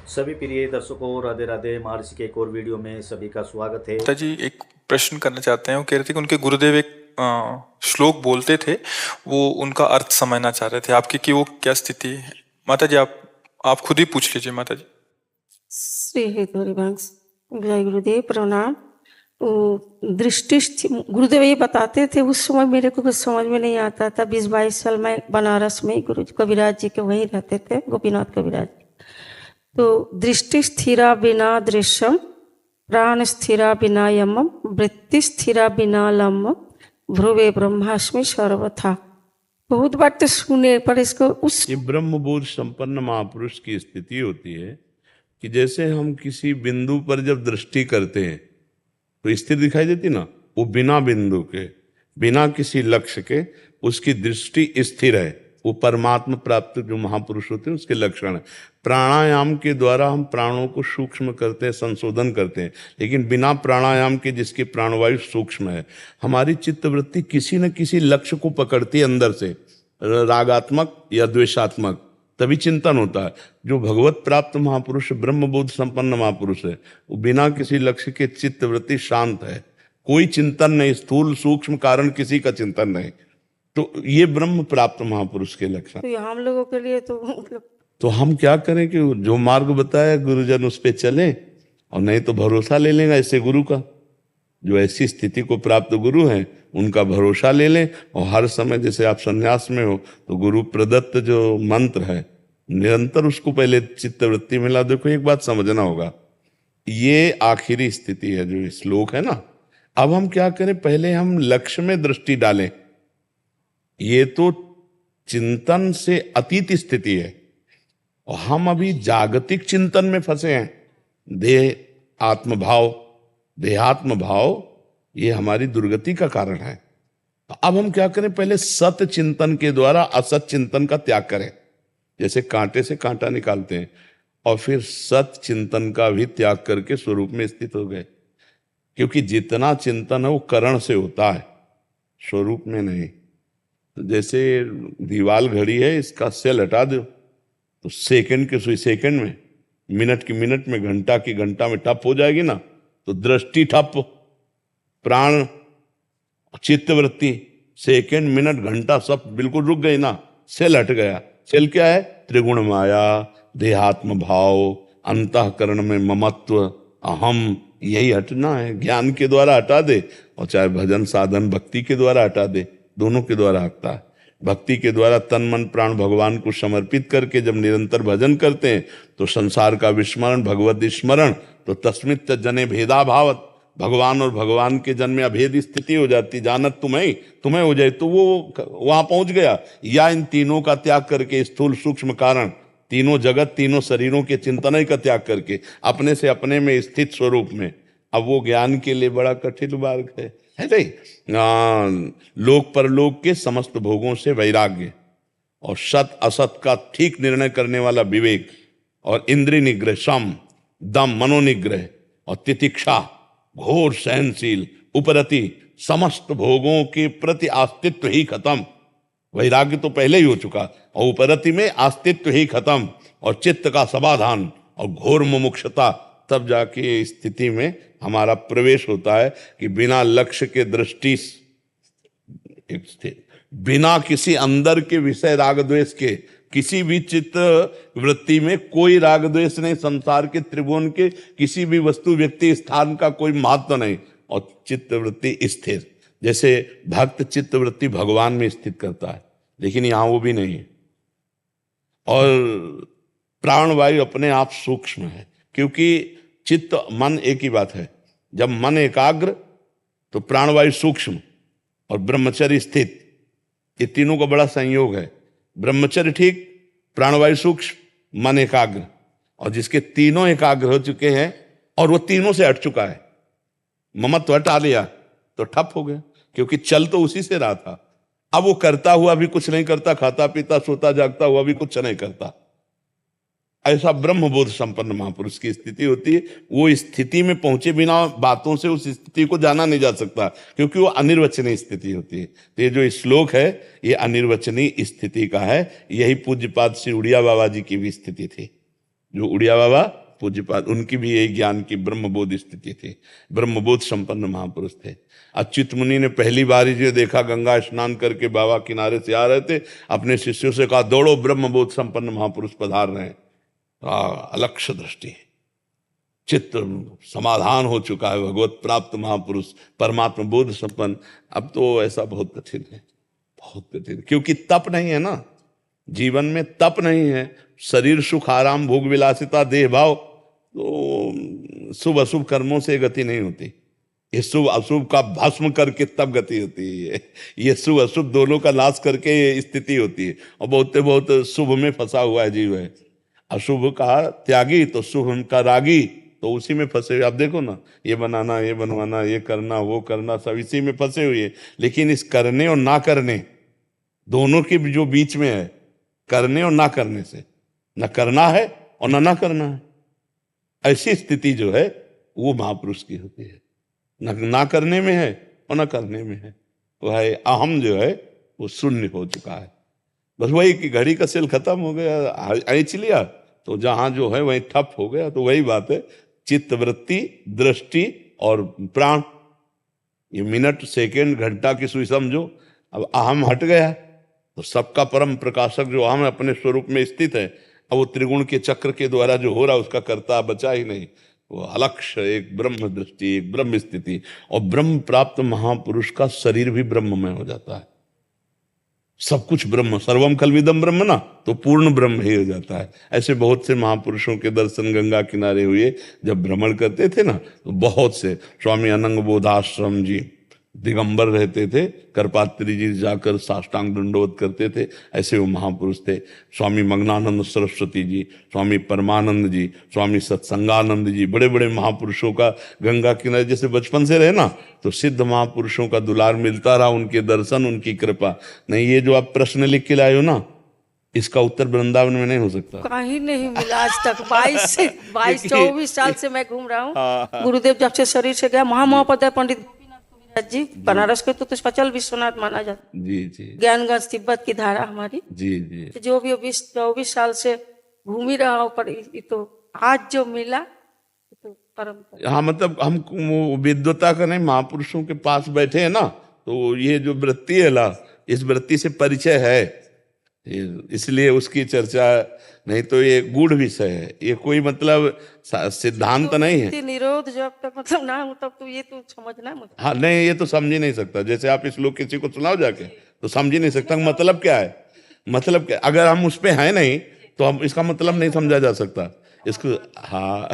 सभी प्रिय दर्शकों राधे राधे। महर्षि के एक और वीडियो में सभी का स्वागत है। माता जी एक प्रश्न करना चाहते हैं। वो कह रहे थे कि उनके गुरुदेव एक श्लोक बोलते थे, वो उनका अर्थ समझना चाह रहे थे आपकी कि वो क्या स्थिति है। माता जी आप खुद ही पूछ लीजिए माता जी। श्री हरिवंश जय गुरुदेव प्रणाम। दृष्टि गुरुदेव ये बताते थे, उस समय मेरे को कुछ समझ में नहीं आता था। 20-22 साल मैं बनारस में गुरु कविराज जी के वहीं रहते थे, गोपीनाथ कविराज। तो दृष्टि स्थिरा बिना दृश्यम, प्राण स्थिरा बिना यमम, वृत्ति स्थिरा बिना लम, ध्रुवे ब्रह्मास्मि सर्वथा। बहुत बार तो सुने, पर इसको उस ये ब्रह्मबोध संपन्न महापुरुष की स्थिति होती है कि जैसे हम किसी बिंदु पर जब दृष्टि करते हैं तो स्थिति दिखाई देती ना, वो बिना बिंदु के, बिना किसी लक्ष्य के उसकी दृष्टि स्थिर है। वो परमात्मा प्राप्त जो महापुरुष होते हैं उसके लक्षण है। प्राणायाम के द्वारा हम प्राणों को सूक्ष्म करते हैं, संशोधन करते हैं, लेकिन बिना प्राणायाम के जिसकी प्राणवायु सूक्ष्म है, हमारी चित्तवृत्ति किसी न किसी लक्ष्य को पकड़ती है अंदर से, रागात्मक या द्वेषात्मक, तभी चिंतन होता है। जो भगवत प्राप्त महापुरुष, ब्रह्मबोध संपन्न महापुरुष है, वो बिना किसी लक्ष्य के चित्तवृत्ति शांत है, कोई चिंतन नहीं, स्थूल सूक्ष्म कारण किसी का चिंतन नहीं। तो ये ब्रह्म प्राप्त महापुरुष के लक्षण। तो हम लोगों के लिए तो हम क्या करें कि जो मार्ग बताया गुरुजन उस पे चलें, और नहीं तो भरोसा ले लेंगे ऐसे गुरु का। जो ऐसी स्थिति को प्राप्त गुरु हैं उनका भरोसा ले लें, और हर समय जैसे आप संन्यास में हो तो गुरु प्रदत्त जो मंत्र है निरंतर उसको पहले चित्तवृत्ति में ला। देखो एक बात समझना होगा, ये आखिरी स्थिति है जो श्लोक है ना। अब हम क्या करें, पहले हम लक्ष्य में दृष्टि डालें। ये तो चिंतन से अतीत स्थिति है और हम अभी जागतिक चिंतन में फंसे हैं। देह आत्मभाव, देहात्म भाव, ये हमारी दुर्गति का कारण है। तो अब हम क्या करें, पहले सत चिंतन के द्वारा असत चिंतन का त्याग करें। जैसे कांटे से कांटा निकालते हैं, और फिर सत चिंतन का भी त्याग करके स्वरूप में स्थित हो गए। क्योंकि जितना चिंतन है वो करण से होता है, स्वरूप में नहीं। तो जैसे दीवाल घड़ी है, इसका सेल हटा दो तो सेकंड के सुई सेकंड में, मिनट की मिनट में, घंटा की घंटा में ठप हो जाएगी ना। तो दृष्टि ठप, प्राण, चित्तवृत्ति, सेकंड, मिनट, घंटा सब बिल्कुल रुक गई ना, सेल हट गया। सेल क्या है? त्रिगुण माया, देहात्म भाव, अंतःकरण में ममत्व, अहम, यही हटना है। ज्ञान के द्वारा हटा दे, और चाहे भजन साधन भक्ति के द्वारा हटा दे, दोनों के द्वारा हटता है। भक्ति के द्वारा तन मन प्राण भगवान को समर्पित करके जब निरंतर भजन करते हैं तो संसार का विस्मरण, भगवत स्मरण, तो तस्मित जने भेदा भावत, भगवान और भगवान के जन में अभेद स्थिति हो जाती। जानत तुम्हें हो जाए तो वो वहां पहुंच गया। या इन तीनों का त्याग करके, स्थूल सूक्ष्म कारण, तीनों जगत, तीनों शरीरों के चिंतन का त्याग करके अपने से अपने में स्थित स्वरूप में, अब वो ज्ञान के लिए बड़ा कठिन मार्ग है नहीं। लोक परलोक के समस्त भोगों से वैराग्य, और सत असत का ठीक निर्णय करने वाला विवेक, और इंद्रिय निग्रह, सम दम मनोनिग्रह, और तितिक्षा, घोर सहनशील, उपरति, समस्त भोगों के प्रति अस्तित्व ही खत्म। वैराग्य तो पहले ही हो चुका, और उपरति में अस्तित्व ही खत्म, और चित्त का समाधान, और घोर मुमुक्षता। तब जाके स्थिति में हमारा प्रवेश होता है कि बिना लक्ष्य के दृष्टि, बिना किसी अंदर के विषय राग द्वेष के, किसी भी चित्त वृत्ति में कोई राग द्वेष नहीं, संसार के त्रिभुवन के किसी भी वस्तु व्यक्ति स्थान का कोई महत्व नहीं, और चित्त वृत्ति स्थिर। जैसे भक्त चित्त वृत्ति भगवान में स्थित करता है, लेकिन यहां वो भी नहीं है। और प्राणवायु अपने आप सूक्ष्म है, क्योंकि चित्त मन एक ही बात है। जब मन एकाग्र तो प्राणवायु सूक्ष्म और ब्रह्मचर्य स्थित, ये तीनों का बड़ा संयोग है। ब्रह्मचर्य ठीक, प्राणवायु सूक्ष्म, मन एकाग्र। और जिसके तीनों एकाग्र हो चुके हैं और वो तीनों से हट चुका है, ममत्व हटा लिया, तो ठप हो गया। क्योंकि चल तो उसी से रहा था, अब वो करता हुआ भी कुछ नहीं करता, खाता पीता सोता जागता हुआ भी कुछ नहीं करता। ऐसा ब्रह्मबोध संपन्न महापुरुष की स्थिति होती है। वो स्थिति में पहुंचे बिना बातों से उस स्थिति को जाना नहीं जा सकता, क्योंकि वो अनिर्वचनीय स्थिति होती है। तो ये जो श्लोक है ये अनिर्वचनीय स्थिति का है। यही पूज्यपाद श्री उड़िया बाबा जी की भी स्थिति थी। जो उड़िया बाबा पूज्यपाद, उनकी भी यही ज्ञान की ब्रह्मबोध स्थिति थी, ब्रह्मबोध संपन्न महापुरुष थे। अच्युत मुनि ने पहली बार ही जो देखा, गंगा स्नान करके बाबा किनारे से आ रहे थे, अपने शिष्यों से कहा दौड़ो, ब्रह्मबोध संपन्न महापुरुष पधार रहे हैं। अलक्ष्य दृष्टि, चित्त समाधान हो चुका है, भगवत प्राप्त महापुरुष, परमात्मा बोध संपन्न। अब तो ऐसा बहुत कठिन है, बहुत कठिन, क्योंकि तप नहीं है ना, जीवन में तप नहीं है। शरीर सुख आराम भोग विलासिता देह भाव, तो शुभ अशुभ कर्मों से गति नहीं होती। ये शुभ अशुभ का भस्म करके तब गति होती है, ये शुभ अशुभ दोनों का नाश करके ये स्थिति होती है। और बहुत शुभ में फंसा हुआ है जीव है, अशुभ का त्यागी तो शुभ का रागी, तो उसी में फंसे हुए। आप देखो ना, ये बनाना, ये बनवाना, ये करना, वो करना, सब इसी में फंसे हुए। लेकिन इस करने और ना करने दोनों के जो बीच में है, करने और ना करने से, न करना है और ना करना है, ऐसी स्थिति जो है वो महापुरुष की होती है। ना करने में है और ना करने में है, वह है अहम जो है वो शून्य हो चुका है। बस वही कि घड़ी का सेल खत्म हो गया, ऐंच लिया तो जहां जो है वहीं ठप हो गया। तो वही बात है, चित्त वृत्ति, दृष्टि और प्राण, ये मिनट सेकंड घंटा की सुई समझो। अब अहम हट गया तो सबका परम प्रकाशक जो अहम अपने स्वरूप में स्थित है, अब वो त्रिगुण के चक्र के द्वारा जो हो रहा है उसका कर्ता बचा ही नहीं। वो अलक्ष्य, एक ब्रह्म दृष्टि, एक ब्रह्म स्थिति। और ब्रह्म प्राप्त महापुरुष का शरीर भी ब्रह्ममय हो जाता है, सब कुछ ब्रह्म, सर्वम खल्विदम ब्रह्म ना, तो पूर्ण ब्रह्म ही हो जाता है। ऐसे बहुत से महापुरुषों के दर्शन गंगा किनारे हुए, जब भ्रमण करते थे ना, तो बहुत से, स्वामी अनंग बोधाश्रम जी दिगंबर रहते थे, करपात्री जी जाकर साष्टांग दंडवत करते थे, ऐसे वो महापुरुष थे। स्वामी मग्नानंद सरस्वती जी, स्वामी परमानंद जी, स्वामी सत्संगानंद जी, बड़े बड़े महापुरुषों का गंगा किनारे जैसे बचपन से रहे ना, तो सिद्ध महापुरुषों का दुलार मिलता रहा, उनके दर्शन, उनकी कृपा। नहीं, ये जो आप प्रश्न लिख के लाए हो ना, इसका उत्तर वृंदावन में नहीं हो सकता, कहीं नहीं मिला आज तक। 24 साल से मैं घूम रहा हूँ। गुरुदेव जब से शरीर से गया, महामहोपाध्याय पंडित जी बनारस के तो सचल विश्वनाथ माना जाता। जी जी, ज्ञानगंज तिब्बत की धारा हमारी। जी जी, तो जो भी 24 साल से घूम ही रहा हूँ, पर ये तो आज जो मिला तो परम। हाँ, मतलब हम विद्वता का नहीं, महापुरुषों के पास बैठे हैं ना, तो ये जो वृत्ति है ना, इस वृत्ति से परिचय है, इसलिए उसकी चर्चा। नहीं तो ये गूढ़ विषय है, ये कोई मतलब सिद्धांत तो नहीं है। निरोध जब तक मतलब ना हो तब तो ये तो समझना मतलब। हाँ नहीं, ये तो समझ ही नहीं सकता। जैसे आप इस लोग किसी को सुनाओ जाके, तो समझ ही नहीं सकता मतलब क्या है, मतलब क्या। अगर हम उस पे हैं नहीं तो हम इसका मतलब नहीं समझा जा सकता इसको। हाँ